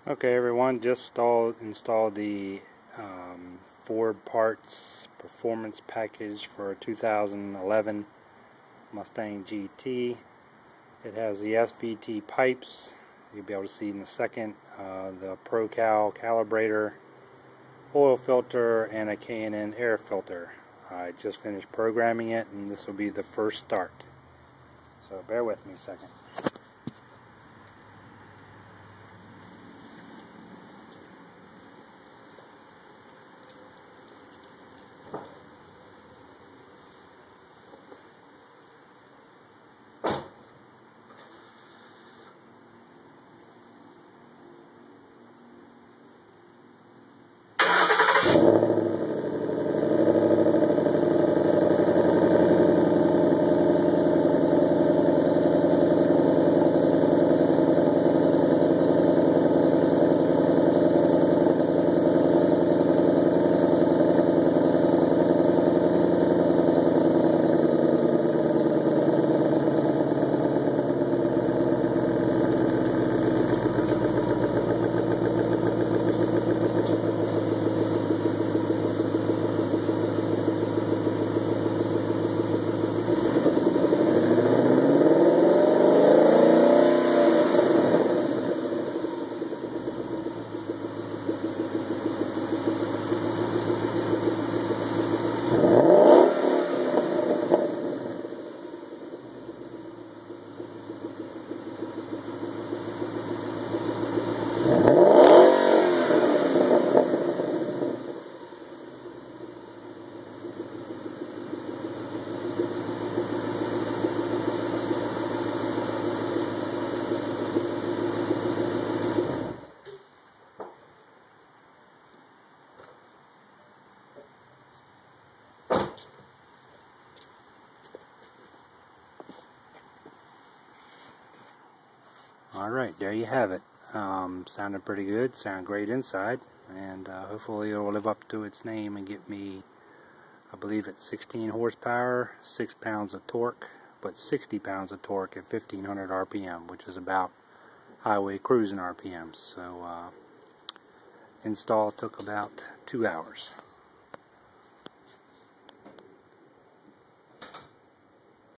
Okay everyone, just installed the Ford Parts Performance package for 2011 Mustang GT. It has the SVT pipes, you'll be able to see in a second, the Pro-Cal calibrator, oil filter, and a K&N Air Filter. I just finished programming it and this will be the first start. So bear with me a second. Alright, there you have it. Sounded pretty good, sounded great inside, and hopefully it will live up to its name and get me, I believe it's 16 horsepower, 6 pounds of torque, but 60 pounds of torque at 1500 RPM, which is about highway cruising RPM. So install took about 2 hours.